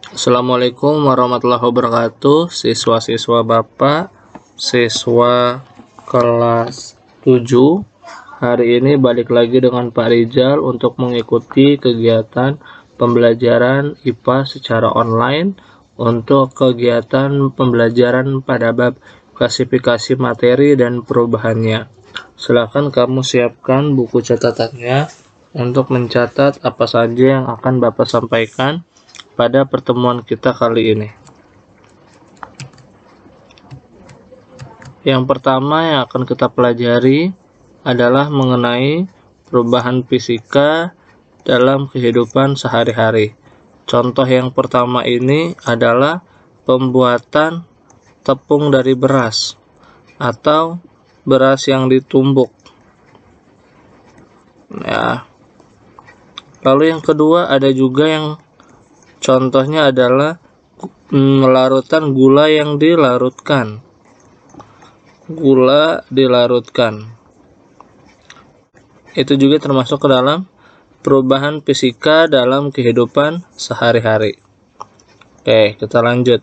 Assalamualaikum warahmatullahi wabarakatuh, siswa-siswa Bapak, siswa kelas 7. Hari ini balik lagi dengan Pak Rizal untuk mengikuti kegiatan pembelajaran IPA secara online untuk kegiatan pembelajaran pada bab klasifikasi materi dan perubahannya. Silakan kamu siapkan buku catatannya untuk mencatat apa saja yang akan Bapak sampaikan pada pertemuan kita kali ini. Yang pertama yang akan kita pelajari adalah mengenai perubahan fisika dalam kehidupan sehari-hari. Contoh yang pertama ini adalah pembuatan tepung dari beras atau beras yang ditumbuk. Ya. Lalu yang kedua ada juga yang contohnya adalah larutan gula yang dilarutkan. Gula dilarutkan. Itu juga termasuk ke dalam perubahan fisika dalam kehidupan sehari-hari. Oke, kita lanjut.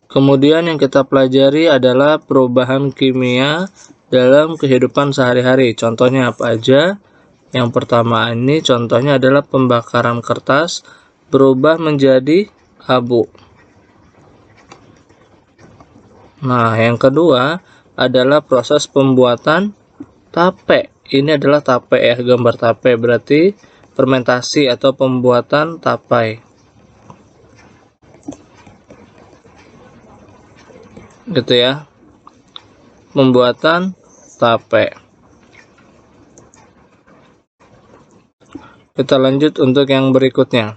Kemudian yang kita pelajari adalah perubahan kimia dalam kehidupan sehari-hari. Contohnya apa aja? Yang pertama ini contohnya adalah pembakaran kertas berubah menjadi abu. Nah, yang kedua adalah proses pembuatan tape. Ini adalah tape ya, gambar tape berarti fermentasi atau pembuatan tapai. Gitu ya. Pembuatan tape. Kita lanjut untuk yang berikutnya.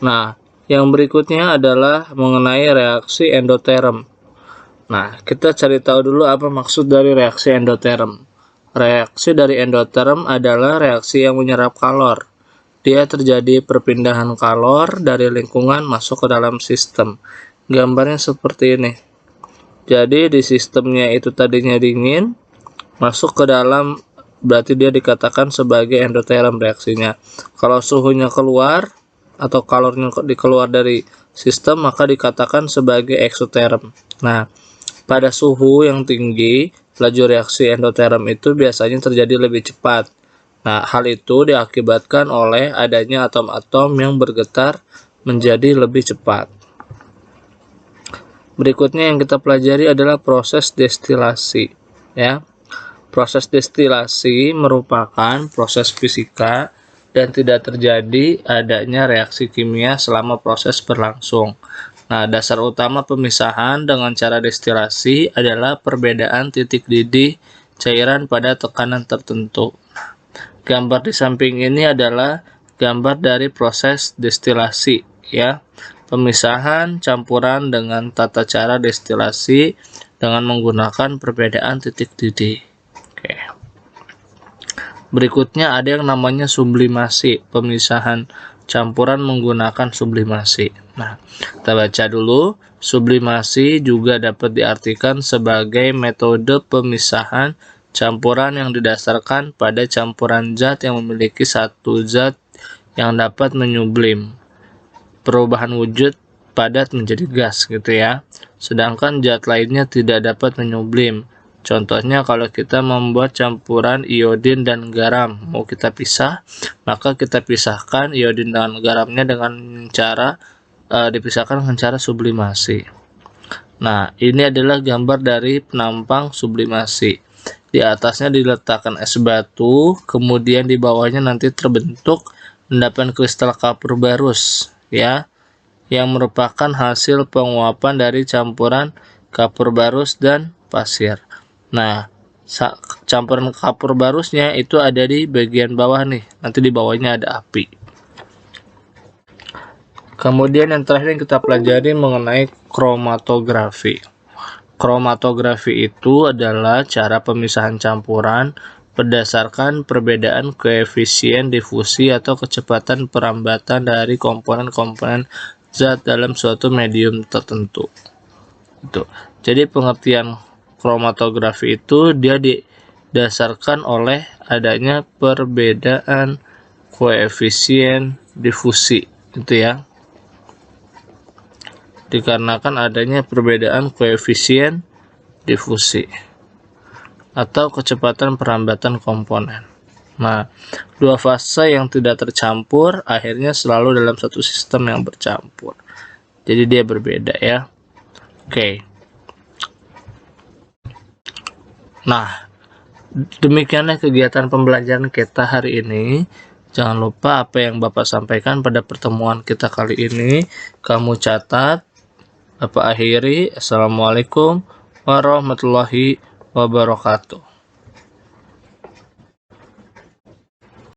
Nah, yang berikutnya adalah mengenai reaksi endoterm. Nah, kita cari tahu dulu apa maksud dari reaksi endoterm. Reaksi dari endoterm adalah reaksi yang menyerap kalor. Dia terjadi perpindahan kalor dari lingkungan masuk ke dalam sistem. Gambarnya seperti ini. Jadi di sistemnya itu tadinya dingin, masuk ke dalam, berarti dia dikatakan sebagai endoterm reaksinya. Kalau suhunya keluar atau kalornya dikeluar dari sistem, maka dikatakan sebagai eksoterm. Nah, pada suhu yang tinggi, laju reaksi endoterm itu biasanya terjadi lebih cepat. Nah, hal itu diakibatkan oleh adanya atom-atom yang bergetar menjadi lebih cepat. Berikutnya yang kita pelajari adalah proses destilasi. Ya, proses destilasi merupakan proses fisika dan tidak terjadi adanya reaksi kimia selama proses berlangsung. Nah, dasar utama pemisahan dengan cara destilasi adalah perbedaan titik didih cairan pada tekanan tertentu. Gambar di samping ini adalah gambar dari proses destilasi, ya. Pemisahan campuran dengan tata cara destilasi dengan menggunakan perbedaan titik didih. Oke. Berikutnya ada yang namanya sublimasi, pemisahan campuran menggunakan sublimasi. Nah, kita baca dulu. Sublimasi juga dapat diartikan sebagai metode pemisahan campuran yang didasarkan pada campuran zat yang memiliki satu zat yang dapat menyublim. Perubahan wujud padat menjadi gas gitu ya. Sedangkan zat lainnya tidak dapat menyublim. Contohnya kalau kita membuat campuran iodin dan garam, mau kita pisah, maka kita pisahkan iodin dan garamnya dengan cara dipisahkan dengan cara sublimasi. Nah, ini adalah gambar dari penampang sublimasi. Di atasnya diletakkan es batu, kemudian di bawahnya nanti terbentuk endapan kristal kapur barus, ya, yang merupakan hasil penguapan dari campuran kapur barus dan pasir. Nah, campuran kapur barusnya itu ada di bagian bawah nih, nanti di bawahnya ada api. Kemudian yang terakhir yang kita pelajari mengenai kromatografi. Kromatografi itu adalah cara pemisahan campuran berdasarkan perbedaan koefisien difusi atau kecepatan perambatan dari komponen-komponen zat dalam suatu medium tertentu. Itu. Jadi pengertian kromatografi itu dia didasarkan oleh adanya perbedaan koefisien difusi, itu ya. Dikarenakan adanya perbedaan koefisien difusi atau kecepatan perambatan komponen. Nah, dua fase yang tidak tercampur akhirnya selalu dalam satu sistem yang bercampur. Jadi dia berbeda ya. Oke. Nah, demikianlah kegiatan pembelajaran kita hari ini. Jangan lupa apa yang Bapak sampaikan pada pertemuan kita kali ini kamu catat. Bapak akhiri. Assalamualaikum warahmatullahi wabarakatuh.